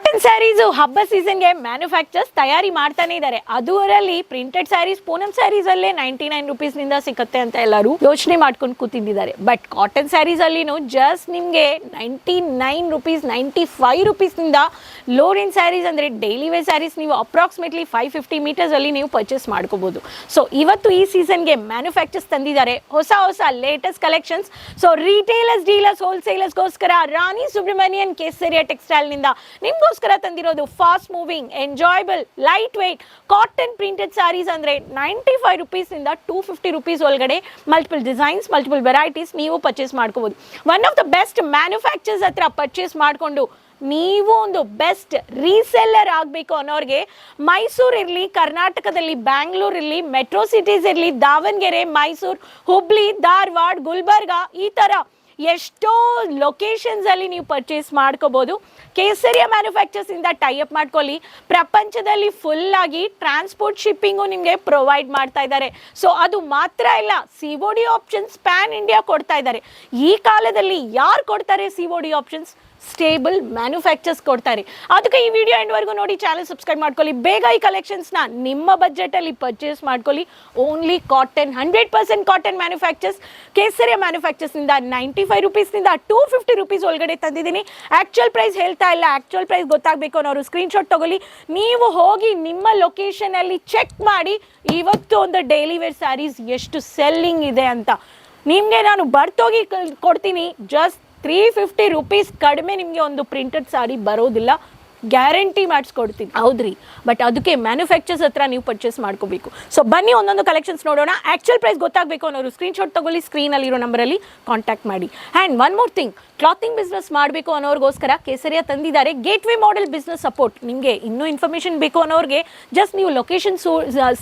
Cotton saris ಹಬ್ಬ ಸೀಸನ್ಗೆ manufacturers ತಯಾರಿ ಮಾಡ್ತಾನೆ ಇದ್ದಾರೆ. ಅದರಲ್ಲಿ ಪ್ರಿಂಟೆಡ್ ಸ್ಯಾರೀಸ್ ಪೂನಂ ಸ್ಯಾರೀಸ್ ಅಲ್ಲೇ 99 ರುಪೀಸ್ನಿಂದ ಸಿಗುತ್ತೆ ಅಂತ ಎಲ್ಲರೂ ಯೋಚನೆ ಮಾಡ್ಕೊಂಡು ಕೂತಿದ್ದಾರೆ. ಬಟ್ ಕಾಟನ್ ಸ್ಯಾರೀಸ್ ಅಲ್ಲಿನೂ ಜಸ್ಟ್ ನಿಮಗೆ 99 ರುಪೀಸ್ 95 ರುಪೀಸ್ನಿಂದ ಲೋ ರೇಂಜ್ ಸ್ಯಾರೀಸ್ ಅಂದರೆ ಡೈಲಿ ವೇರ್ ಸ್ಯಾರೀಸ್ ನೀವು ಅಪ್ರಾಕ್ಸಿಮೇಟ್ಲಿ 550 ಮೀಟರ್ಸ್ ಅಲ್ಲಿ ನೀವು ಪರ್ಚೇಸ್ ಮಾಡ್ಕೋಬಹುದು. ಸೊ ಇವತ್ತು ಈ ಸೀಸನ್ಗೆ ಮ್ಯಾನುಫ್ಯಾಕ್ಚರ್ಸ್ ತಂದಿದ್ದಾರೆ ಹೊಸ latest collections. So retailers, dealers, ಹೋಲ್ಸೇಲರ್ಸ್ಗೋಸ್ಕರ ರಾಣಿ ಸುಬ್ರಹ್ಮಣ್ಯನ್ ಕೇಸರಿಯಾ ಟೆಕ್ಸ್ಟೈಲ್ ನಿಂದ ನಿಮಗೋಸ್ಕರ ತಂದಿರೋದು fast moving, enjoyable, light weight cotton printed sarees ಅಂದರೆ 95 ರುಪೀಸ್ನಿಂದ 250 ರುಪೀಸ್ ಒಳಗಡೆ ಮಲ್ಟಿಪಲ್ ಡಿಸೈನ್ಸ್, ಮಲ್ಟಿಪಲ್ ವೆರೈಟೀಸ್ ನೀವು ಪರ್ಚೇಸ್ ಮಾಡ್ಕೋಬಹುದು. One of the best manufacturers ಹತ್ರ ಪರ್ಚೇಸ್ ಮಾಡಿಕೊಂಡು ನೀವು ಒಂದು ಬೆಸ್ಟ್ ರೀಸೆಲ್ಲರ್ ಆಗಬೇಕು ಅನ್ನೋರಿಗೆ ಮೈಸೂರು ಇರಲಿ, ಕರ್ನಾಟಕದಲ್ಲಿ ಬ್ಯಾಂಗ್ಳೂರ್ ಇರಲಿ, ಮೆಟ್ರೋ ಸಿಟೀಸ್ ಇರಲಿ, ದಾವಣಗೆರೆ, ಮೈಸೂರು, ಹುಬ್ಳಿ, ಧಾರವಾಡ, ಗುಲ್ಬರ್ಗ, ಈ ಥರ ಎಷ್ಟೋ ಲೊಕೇಶನ್ಸ್ ಅಲ್ಲಿ ನೀವು ಪರ್ಚೇಸ್ ಮಾಡ್ಕೋಬಹುದು. ಕೇಸರಿಯಾ ಮ್ಯಾನುಫ್ಯಾಕ್ಚರ್ಸ್ ಇಂದ ಟೈ ಅಪ್ ಮಾಡ್ಕೊಳ್ಳಿ. ಪ್ರಪಂಚದಲ್ಲಿ ಫುಲ್ ಆಗಿ ಟ್ರಾನ್ಸ್ಪೋರ್ಟ್ ಶಿಪ್ಪಿಂಗು ನಿಮಗೆ ಪ್ರೊವೈಡ್ ಮಾಡ್ತಾ ಇದ್ದಾರೆ. ಸೊ ಅದು ಮಾತ್ರ ಇಲ್ಲ, COD ಆಪ್ಷನ್ಸ್ ಪ್ಯಾನ್ ಇಂಡಿಯಾ ಕೊಡ್ತಾ ಇದ್ದಾರೆ. ಈ ಕಾಲದಲ್ಲಿ ಯಾರು ಕೊಡ್ತಾರೆ COD ಆಪ್ಷನ್ಸ್? ಸ್ಟೇಬಲ್ ಮ್ಯಾನುಫ್ಯಾಕ್ಚರ್ಸ್ ಕೊಡ್ತಾರೆ. ಅದಕ್ಕೆ ಈ ವಿಡಿಯೋ ಎಂಡ್ವರೆಗೂ ನೋಡಿ, ಚಾನಲ್ ಸಬ್ಸ್ಕ್ರೈಬ್ ಮಾಡ್ಕೊಳ್ಳಿ. ಬೇಗ ಈ ಕಲೆಕ್ಷನ್ಸ್ನ ನಿಮ್ಮ ಬಜೆಟಲ್ಲಿ ಪರ್ಚೇಸ್ ಮಾಡ್ಕೊಳ್ಳಿ. Only cotton, 100% cotton manufacturers, Kesariya ಮ್ಯಾನುಫ್ಯಾಕ್ಚರ್ಸ್ನಿಂದ 95 ರುಪೀಸ್ನಿಂದ 250 ರುಪೀಸ್ ಒಳಗಡೆ ತಂದಿದ್ದೀನಿ. ಆ್ಯಕ್ಚುಯಲ್ ಪ್ರೈಸ್ ಹೇಳ್ತಾ ಇಲ್ಲ, ಆ್ಯಕ್ಚುಯಲ್ ಪ್ರೈಸ್ ಗೊತ್ತಾಗಬೇಕು ಅನ್ನೋರು ಸ್ಕ್ರೀನ್ಶಾಟ್ ತಗೊಳ್ಳಿ. ನೀವು ಹೋಗಿ ನಿಮ್ಮ ಲೊಕೇಶನಲ್ಲಿ ಚೆಕ್ ಮಾಡಿ ಇವತ್ತು ಒಂದು ಡೈಲಿ ವೇರ್ ಸ್ಯಾರೀಸ್ ಎಷ್ಟು ಸೆಲ್ಲಿಂಗ್ ಇದೆ ಅಂತ. ನಿಮಗೆ ನಾನು ಬರ್ತೋಗಿ ಕೊಡ್ತೀನಿ. ಜಸ್ಟ್ 350 ರುಪೀಸ್ ಕಡಿಮೆ ನಿಮಗೆ ಒಂದು ಪ್ರಿಂಟೆಡ್ ಸಾರಿ ಬರೋದಿಲ್ಲ, ಗ್ಯಾರಂಟಿ ಮಾಡಿಸ್ಕೊಡ್ತೀನಿ. ಹೌದ್ರಿ, ಬಟ್ ಅದಕ್ಕೆ ಮ್ಯಾನುಫ್ಯಾಕ್ಚರ್ಸ್ ಹತ್ರ ನೀವು ಪರ್ಚೇಸ್ ಮಾಡ್ಕೋಬೇಕು. ಸೊ ಬನ್ನಿ ಒಂದೊಂದು ಕಲೆಕ್ಷನ್ಸ್ ನೋಡೋಣ. ಆ್ಯಕ್ಚುಯಲ್ ಪ್ರೈಸ್ ಗೊತ್ತಾಗಬೇಕು ಅನ್ನೋರು ಸ್ಕ್ರೀನ್ಶಾಟ್ ತಗೊಳ್ಳಿ, ಸ್ಕ್ರೀನಲ್ಲಿರೋ ನಂಬರಲ್ಲಿ ಕಾಂಟ್ಯಾಕ್ಟ್ ಮಾಡಿ. And one more thing, clothing business ಮಾಡಬೇಕು ಅನ್ನೋರಿಗೋಸ್ಕರ ಕೇಸರಿಯಾ ತಂದಿದ್ದಾರೆ ಗೇಟ್ವೇ ಮಾಡೆಲ್ ಬಿಸ್ನೆಸ್ ಸಪೋರ್ಟ್. ನಿಮಗೆ ಇನ್ನೂ ಇನ್ಫಾರ್ಮೇಷನ್ ಬೇಕು ಅನ್ನೋರಿಗೆ ಜಸ್ಟ್ ನೀವು ಲೊಕೇಶನ್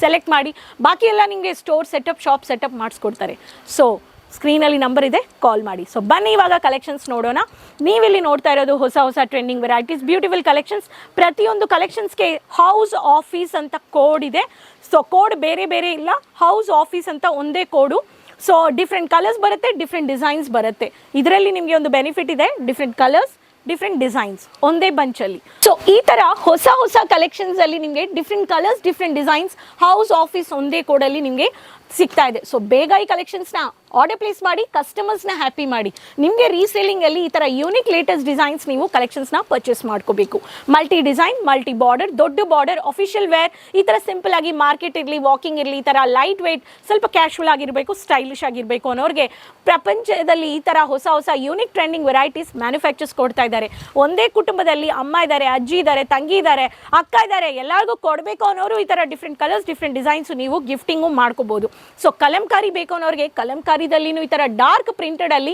ಸೆಲೆಕ್ಟ್ ಮಾಡಿ, ಬಾಕಿ ಎಲ್ಲ ನಿಮಗೆ ಸ್ಟೋರ್ ಸೆಟಪ್, ಶಾಪ್ ಸೆಟಪ್ ಮಾಡಿಸ್ಕೊಡ್ತಾರೆ. ಸೊ ಸ್ಕ್ರೀನಲ್ಲಿ ನಂಬರ್ ಇದೆ, ಕಾಲ್ ಮಾಡಿ. ಸೊ ಬನ್ನಿ ಇವಾಗ ಕಲೆಕ್ಷನ್ಸ್ ನೋಡೋಣ. ನೀವಿಲ್ಲಿ ನೋಡ್ತಾ ಇರೋದು ಹೊಸ ಟ್ರೆಂಡಿಂಗ್ ವೆರೈಟೀಸ್, ಬ್ಯೂಟಿಫುಲ್ ಕಲೆಕ್ಷನ್ಸ್. ಪ್ರತಿಯೊಂದು ಕಲೆಕ್ಷನ್ಸ್ಗೆ ಹೌಸ್ ಆಫೀಸ್ ಅಂತ ಕೋಡ್ ಇದೆ. ಸೊ ಕೋಡ್ ಬೇರೆ ಬೇರೆ ಇಲ್ಲ, ಹೌಸ್ ಆಫೀಸ್ ಅಂತ ಒಂದೇ ಕೋಡು. ಸೊ ಡಿಫ್ರೆಂಟ್ ಕಲರ್ಸ್ ಬರುತ್ತೆ, ಡಿಫ್ರೆಂಟ್ ಡಿಸೈನ್ಸ್ ಬರುತ್ತೆ. ಇದರಲ್ಲಿ ನಿಮಗೆ ಒಂದು ಬೆನಿಫಿಟ್ ಇದೆ, ಡಿಫ್ರೆಂಟ್ ಕಲರ್ಸ್, ಡಿಫ್ರೆಂಟ್ ಡಿಸೈನ್ಸ್ ಒಂದೇ ಬಂಚಲ್ಲಿ. ಸೊ ಈ ಥರ ಹೊಸ ಕಲೆಕ್ಷನ್ಸ್ ಅಲ್ಲಿ ನಿಮಗೆ different colours, different designs, house office ಒಂದೇ ಕೋಡಲ್ಲಿ ನಿಮಗೆ ಸಿಗ್ತಾ ಇದೆ. ಸೊ ಬೇಗ ಈ ಕಲೆಕ್ಷನ್ಸ್ನ ಆರ್ಡರ್ ಪ್ಲೇಸ್ ಮಾಡಿ, ಕಸ್ಟಮರ್ಸ್ನ ಹ್ಯಾಪಿ ಮಾಡಿ. ನಿಮಗೆ ರೀಸೇಲಿಂಗಲ್ಲಿ ಈ ಥರ ಯೂನಿಕ್ ಲೇಟೆಸ್ಟ್ ಡಿಸೈನ್ಸ್ ನೀವು ಕಲೆಕ್ಷನ್ಸ್ನ ಪರ್ಚೇಸ್ ಮಾಡ್ಕೋಬೇಕು. ಮಲ್ಟಿ ಡಿಸೈನ್, ಮಲ್ಟಿ ಬಾರ್ಡರ್, ದೊಡ್ಡ ಬಾರ್ಡರ್, ಅಫಿಷಿಯಲ್ ವೇರ್, ಈ ಥರ ಸಿಂಪಲ್ ಆಗಿ ಮಾರ್ಕೆಟ್ ಇರಲಿ, ವಾಕಿಂಗ್ ಇರಲಿ, ಈ ಥರ ಲೈಟ್ ವೆಯ್ಟ್, ಸ್ವಲ್ಪ ಕ್ಯಾಶುವಲ್ ಆಗಿರಬೇಕು, ಸ್ಟೈಲಿಶ್ ಆಗಿರಬೇಕು ಅನ್ನೋರಿಗೆ ಪ್ರಪಂಚದಲ್ಲಿ ಈ ಥರ ಹೊಸ ಯೂನಿಕ್ ಟ್ರೆಂಡಿಂಗ್ ವೆರೈಟೀಸ್ ಮ್ಯಾನುಫ್ಯಾಕ್ಚರ್ಸ್ ಕೊಡ್ತಾ ಇದ್ದಾರೆ. ಒಂದೇ ಕುಟುಂಬದಲ್ಲಿ ಅಮ್ಮ ಇದ್ದಾರೆ, ಅಜ್ಜಿ ಇದ್ದಾರೆ, ತಂಗಿ ಇದ್ದಾರೆ, ಅಕ್ಕ ಇದ್ದಾರೆ, ಎಲ್ಲರಿಗೂ ಕೊಡಬೇಕು ಅನ್ನೋರು ಈ ಥರ ಡಿಫ್ರೆಂಟ್ ಕಲರ್ಸ್, ಡಿಫ್ರೆಂಟ್ ಡಿಸೈನ್ಸು ನೀವು ಗಿಫ್ಟಿಂಗು ಮಾಡ್ಕೋಬೋದು. ಸೊ ಕಲಂಕಾರಿ ಬೇಕು ಅನ್ನೋರಿಗೆ ಕಲಂಕಾರಿದಲ್ಲಿನೂ ಈ ಥರ ಡಾರ್ಕ್ ಪ್ರಿಂಟೆಡಲ್ಲಿ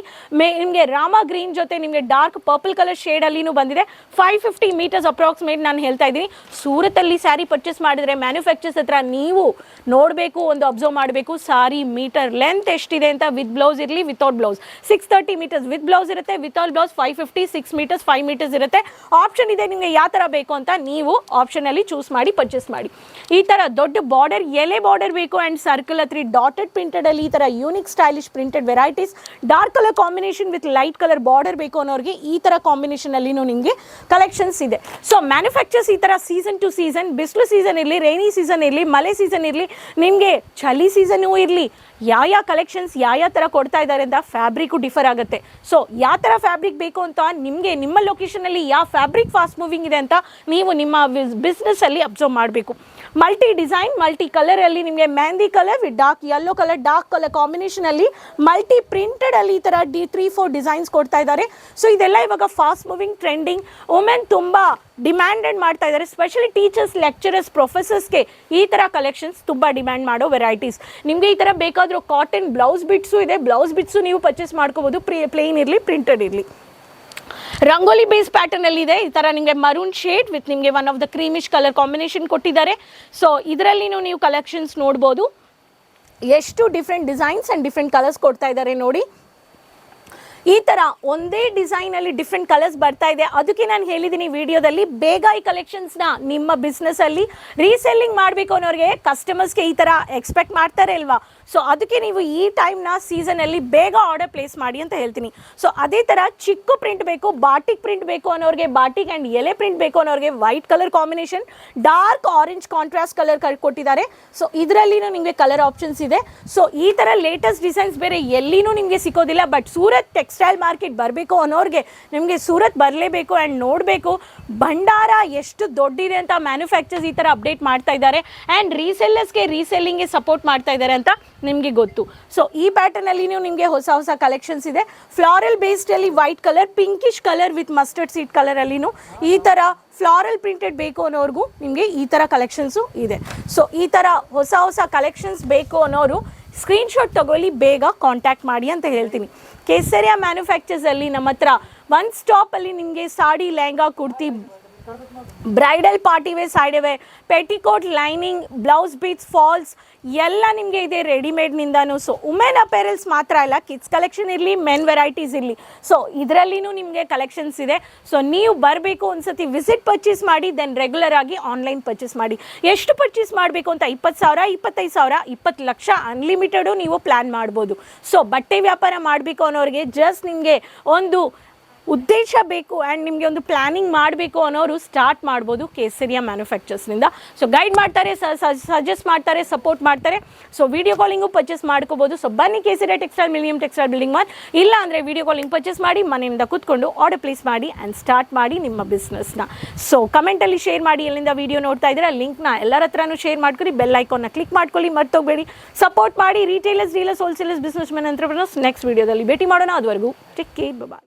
ನಿಮಗೆ ರಾಮ ಗ್ರೀನ್ ಜೊತೆ ನಿಮಗೆ ಡಾರ್ಕ್ ಪರ್ಪಲ್ ಕಲರ್ ಶೇಡಲ್ಲಿನೂ ಬಂದಿದೆ. 550 ಮೀಟರ್ಸ್ ಅಪ್ರಾಕ್ಸಿಮೇಟ್ ನಾನು ಹೇಳ್ತಾ ಇದ್ದೀನಿ. ಸೂರತಲ್ಲಿ ಸ್ಯಾರಿ ಪರ್ಚೇಸ್ ಮಾಡಿದರೆ ಮ್ಯಾನುಫ್ಯಾಕ್ಚರ್ಸ್ ಹತ್ರ ನೀವು ನೋಡಬೇಕು, ಒಂದು ಅಬ್ಸರ್ವ್ ಮಾಡಬೇಕು ಸಾರಿ ಮೀಟರ್ ಲೆಂತ್ ಎಷ್ಟಿದೆ ಅಂತ. ವಿತ್ ಬ್ಲೌಸ್ ಇರಲಿ, without blouse 630 metres with blouse ಇರುತ್ತೆ, ವಿತೌಟ್ ಬ್ಲೌಸ್ 550, 6 ಮೀಟರ್ಸ್, 5 ಮೀಟರ್ಸ್ ಇರುತ್ತೆ. ಆಪ್ಷನ್ ಇದೆ ನಿಮಗೆ ಯಾವ ಥರ ಬೇಕು ಅಂತ, ನೀವು ಆಪ್ಷನಲ್ಲಿ ಚೂಸ್ ಮಾಡಿ ಪರ್ಚೇಸ್ ಮಾಡಿ. ಈ ಥರ ದೊಡ್ಡ ಬಾರ್ಡರ್, ಎಲೆ ಬಾರ್ಡರ್ ಬೇಕು ಆ್ಯಂಡ್ ಸರ್ಕಲ್ ಹತ್ರ ಡಾಟೆಡ್ ಪ್ರಿಂಟೆಡಲ್ಲಿ ಈ ಥರ unique stylish printed varieties, dark colour combination with light colour border ಬೇಕು ಅನ್ನೋರಿಗೆ ಈ ಥರ ಕಾಂಬಿನೇಷನಲ್ಲಿನೂ ನಿಮಗೆ ಕಲೆಕ್ಷನ್ಸ್ ಇದೆ. ಸೊ ಮ್ಯಾನುಫ್ಯಾಕ್ಚರ್ಸ್ ಈ ಥರ ಸೀಸನ್ ಟು ಸೀಸನ್, ಬಿಸಿಲು ಸೀಸನ್ ಇರಲಿ, ರೈನಿ ಸೀಸನ್ ಇರಲಿ, ಮಳೆ ಸೀಸನ್ ಇರಲಿ, ನಿಮಗೆ ಚಳಿ ಸೀಸನ್ನೂ ಇರಲಿ, ಯಾವ ಕಲೆಕ್ಷನ್ಸ್ ಯಾವ ಥರ ಕೊಡ್ತಾ ಇದ್ದಾರೆ ಅಂತ ಫ್ಯಾಬ್ರಿಕ್ಕು ಡಿಫರ್ ಆಗುತ್ತೆ. ಸೊ ಯಾವ ಥರ ಫ್ಯಾಬ್ರಿಕ್ ಬೇಕು ಅಂತ ನಿಮಗೆ ನಿಮ್ಮ ಲೊಕೇಶನಲ್ಲಿ ಯಾವ ಫ್ಯಾಬ್ರಿಕ್ ಫಾಸ್ಟ್ ಮೂವಿಂಗ್ ಇದೆ ಅಂತ ನೀವು ನಿಮ್ಮ ಬಿಸ್ನೆಸ್ಸಲ್ಲಿ ಅಬ್ಸರ್ವ್ ಮಾಡಬೇಕು. ಮಲ್ಟಿ ಡಿಸೈನ್, ಮಲ್ಟಿ ಕಲರಲ್ಲಿ ನಿಮಗೆ mehndi colour with dark yellow colour, dark colour ಕಾಂಬಿನೇಷನಲ್ಲಿ ಮಲ್ಟಿ ಪ್ರಿಂಟೆಡಲ್ಲಿ ಈ ಥರ 3-4 ಡಿಸೈನ್ಸ್ ಕೊಡ್ತಾ ಇದ್ದಾರೆ. ಸೊ ಇದೆಲ್ಲ ಇವಾಗ ಫಾಸ್ಟ್ ಮೂವಿಂಗ್ ಟ್ರೆಂಡಿಂಗ್. ವುಮೆನ್ ತುಂಬ ಡಿಮ್ಯಾಂಡೆಡ್ ಮಾಡ್ತಾ ಇದ್ದಾರೆ. ಸ್ಪೆಷಲಿ ಟೀಚರ್ಸ್, ಲೆಕ್ಚರರ್ಸ್, ಪ್ರೊಫೆಸರ್ಸ್ಗೆ ಈ ಥರ ಕಲೆಕ್ಷನ್ಸ್ ತುಂಬ ಡಿಮ್ಯಾಂಡ್ ಮಾಡೋ ವೆರೈಟೀಸ್. ನಿಮಗೆ ಈ ಥರ ಬೇಕಾದರೂ ಕಾಟನ್ ಬ್ಲೌಸ್ ಬಿಟ್ಸು ಇದೆ, ಬ್ಲೌಸ್ ಬಿಟ್ಸು ನೀವು ಪರ್ಚೇಸ್ ಮಾಡ್ಕೋಬೋದು. ಪ್ಲೇನ್ ಇರಲಿ, ಪ್ರಿಂಟೆಡ್ ಇರಲಿ. ರಂಗೋಲಿ ಬೇಸ್ ಪ್ಯಾಟರ್ನ್ ಅಲ್ಲಿ ಇದೆ. ಈ ತರ ನಿಮಗೆ ಮರೂನ್ ಶೇಡ್ ವಿತ್ ನಿಮಗೆ one of the creamish colour combination ಕೊಟ್ಟಿದ್ದಾರೆ. ಸೊ ಇದರಲ್ಲಿನೂ ನೀವು ಕಲೆಕ್ಷನ್ಸ್ ನೋಡ್ಬೋದು. ಎಷ್ಟು different designs and different colours ಕೊಡ್ತಾ ಇದ್ದಾರೆ ನೋಡಿ. ಈ ಥರ ಒಂದೇ ಡಿಸೈನಲ್ಲಿ ಡಿಫ್ರೆಂಟ್ ಕಲರ್ಸ್ ಬರ್ತಾ ಇದೆ. ಅದಕ್ಕೆ ನಾನು ಹೇಳಿದ್ದೀನಿ ವಿಡಿಯೋದಲ್ಲಿ, ಬೇಗ ಈ ಕಲೆಕ್ಷನ್ಸ್ನ ನಿಮ್ಮ ಬಿಸ್ನೆಸ್ಸಲ್ಲಿ ರೀಸೆಲ್ಲಿಂಗ್ ಮಾಡಬೇಕು ಅನ್ನೋರಿಗೆ, ಕಸ್ಟಮರ್ಸ್ಗೆ ಈ ಥರ ಎಕ್ಸ್ಪೆಕ್ಟ್ ಮಾಡ್ತಾರೆ ಅಲ್ವಾ. ಸೊ ಅದಕ್ಕೆ ನೀವು ಈ ಟೈಮ್ನ ಸೀಸನಲ್ಲಿ ಬೇಗ ಆರ್ಡರ್ ಪ್ಲೇಸ್ ಮಾಡಿ ಅಂತ ಹೇಳ್ತೀನಿ. ಸೊ ಅದೇ ಥರ ಚಿಕ್ಕ ಪ್ರಿಂಟ್ ಬೇಕು, ಬಾಟಿಕ್ ಪ್ರಿಂಟ್ ಬೇಕು ಅನ್ನೋರಿಗೆ, ಬಾಟಿಕ್ ಆ್ಯಂಡ್ ಎಲೆ ಪ್ರಿಂಟ್ ಬೇಕು ಅನ್ನೋರಿಗೆ white colour combination, dark orange contrast colour ಕೊಟ್ಟಿದ್ದಾರೆ. ಸೊ ಇದರಲ್ಲಿನೂ ನಿಮಗೆ ಕಲರ್ ಆಪ್ಷನ್ಸ್ ಇದೆ. ಸೊ ಈ ಥರ ಲೇಟೆಸ್ಟ್ ಡಿಸೈನ್ಸ್ ಬೇರೆ ಎಲ್ಲಿನೂ ನಿಮಗೆ ಸಿಗೋದಿಲ್ಲ. ಬಟ್ ಸೂರತ್ ಟೆಕ್ಸ್ಟೈಲ್ ಮಾರ್ಕೆಟ್ ಬರಬೇಕು ಅನ್ನೋರಿಗೆ ನಿಮಗೆ ಸೂರತ್ ಬರಲೇಬೇಕು ಆ್ಯಂಡ್ ನೋಡಬೇಕು ಭಂಡಾರ ಎಷ್ಟು ದೊಡ್ಡಿದೆ ಅಂತ ಮ್ಯಾನುಫ್ಯಾಕ್ಚರ್ಸ್ ಈ ಥರ ಅಪ್ಡೇಟ್ ಮಾಡ್ತಾ ಇದ್ದಾರೆ. ಆ್ಯಂಡ್ ರೀಸೆಲ್ಲರ್ಸ್ಗೆ ರೀಸೆಲ್ಲಿಂಗ್ಗೆ ಸಪೋರ್ಟ್ ಮಾಡ್ತಾ ಇದ್ದಾರೆ ಅಂತ ನಿಮಗೆ ಗೊತ್ತು. ಸೊ ಈ ಪ್ಯಾಟರ್ನಲ್ಲಿನೂ ನಿಮಗೆ ಹೊಸ ಹೊಸ ಕಲೆಕ್ಷನ್ಸ್ ಇದೆ. ಫ್ಲಾರಲ್ ಬೇಸ್ಡಲ್ಲಿ white colour, pinkish colour with mustard seed ಕಲರಲ್ಲಿನೂ ಈ ಥರ ಫ್ಲಾರಲ್ ಪ್ರಿಂಟೆಡ್ ಬೇಕು ಅನ್ನೋರ್ಗೂ ನಿಮಗೆ ಈ ಥರ ಕಲೆಕ್ಷನ್ಸು ಇದೆ. ಸೊ ಈ ಥರ ಹೊಸ ಹೊಸ ಕಲೆಕ್ಷನ್ಸ್ ಬೇಕು ಅನ್ನೋರು ಸ್ಕ್ರೀನ್ಶಾಟ್ ತಗೊಳ್ಳಿ, ಬೇಗ ಕಾಂಟ್ಯಾಕ್ಟ್ ಮಾಡಿ ಅಂತ ಹೇಳ್ತೀನಿ. ಕೇಸರಿಯಾ ಮ್ಯಾನುಫ್ಯಾಕ್ಚರ್ಸಲ್ಲಿ ನಮ್ಮ ಹತ್ರ ಒನ್ ಸ್ಟಾಪಲ್ಲಿ ನಿಮಗೆ sari, lehenga, kurti, bridal party wear, side wear, petticoat, lining, blouse bits, falls ಎಲ್ಲ ನಿಮಗೆ ಇದೆ ರೆಡಿಮೇಡ್ನಿಂದನೂ. ಸೊ ವುಮೆನ್ ಅಪೇರಲ್ಸ್ ಮಾತ್ರ ಇಲ್ಲ, ಕಿಡ್ಸ್ ಕಲೆಕ್ಷನ್ ಇರಲಿ, ಮೆನ್ ವೆರೈಟೀಸ್ ಇರಲಿ, ಸೊ ಇದರಲ್ಲಿನೂ ನಿಮಗೆ ಕಲೆಕ್ಷನ್ಸ್ ಇದೆ. ಸೊ ನೀವು ಬರಬೇಕು, ಒಂದ್ಸತಿ ವಿಸಿಟ್ ಪರ್ಚೇಸ್ ಮಾಡಿ, ದೆನ್ ರೆಗ್ಯುಲರ್ ಆಗಿ ಆನ್ಲೈನ್ ಪರ್ಚೇಸ್ ಮಾಡಿ. ಎಷ್ಟು ಪರ್ಚೇಸ್ ಮಾಡಬೇಕು ಅಂತ 20,000, 25,000, 20 ಲಕ್ಷ ಅನ್ಲಿಮಿಟೆಡು ನೀವು ಪ್ಲ್ಯಾನ್ ಮಾಡ್ಬೋದು. ಸೊ ಬಟ್ಟೆ ವ್ಯಾಪಾರ ಮಾಡಬೇಕು ಅನ್ನೋರಿಗೆ ಜಸ್ಟ್ ನಿಮಗೆ ಒಂದು ಉದ್ದೇಶ ಬೇಕು ಆ್ಯಂಡ್ ನಿಮಗೆ ಒಂದು ಪ್ಲ್ಯಾನಿಂಗ್ ಮಾಡಬೇಕು ಅನ್ನೋರು ಸ್ಟಾರ್ಟ್ ಮಾಡ್ಬೋದು ಕೇಸರಿಯಾ ಮ್ಯಾನುಫ್ಯಾಕ್ಚರ್ಸ್ನಿಂದ. ಸೊ ಗೈಡ್ ಮಾಡ್ತಾರೆ, ಸಜೆಸ್ಟ್ ಮಾಡ್ತಾರೆ, ಸಪೋರ್ಟ್ ಮಾಡ್ತಾರೆ. ಸೊ ವಿಡಿಯೋ ಕಾಲಿಂಗು ಪರ್ಚೇಸ್ ಮಾಡ್ಕೋಬೋದು. ಸೊ ಬನ್ನಿ Kesariya textile, millennium textile building mall. ಇಲ್ಲ ಅಂದರೆ ವಿಡಿಯೋ ಕಾಲಿಂಗ್ ಪರ್ಚೇಸ್ ಮಾಡಿ, ಮನೆಯಿಂದ ಕೂತ್ಕೊಂಡು ಆರ್ಡರ್ ಪ್ಲೇಸ್ ಮಾಡಿ ಆ್ಯಂಡ್ ಸ್ಟಾರ್ಟ್ ಮಾಡಿ ನಿಮ್ಮ ಬಿಸ್ನೆಸ್ನ. ಸೊ ಕಮೆಂಟಲ್ಲಿ ಶೇರ್ ಮಾಡಿ ಎಲ್ಲಿಂದ ವಿಡಿಯೋ ನೋಡ್ತಾ ಇದ್ದೀರಾ, ಲಿಂಕ್ನ ಎಲ್ಲರ ಹತ್ರನೂ ಶೇರ್ ಮಾಡ್ಕೊಳ್ಳಿ, ಬೆಲ್ ಐಕಾನ್ನ ಕ್ಲಿಕ್ ಮಾಡ್ಕೊಳ್ಳಿ, ಮರ್ತೋಗಬೇಡಿ. ಸಪೋರ್ಟ್ ಮಾಡಿ retailers, dealers, wholesalers, business men, ಎಂಟ್ರಪ್ರನರ್ಸ್. Next ವಿಡಿಯೋದಲ್ಲಿ ಭೇಟಿ ಮಾಡೋಣ. ಅದುವರೆಗೂ ಟೇಕ್ ಕೇರ್, ಬಾಯ್.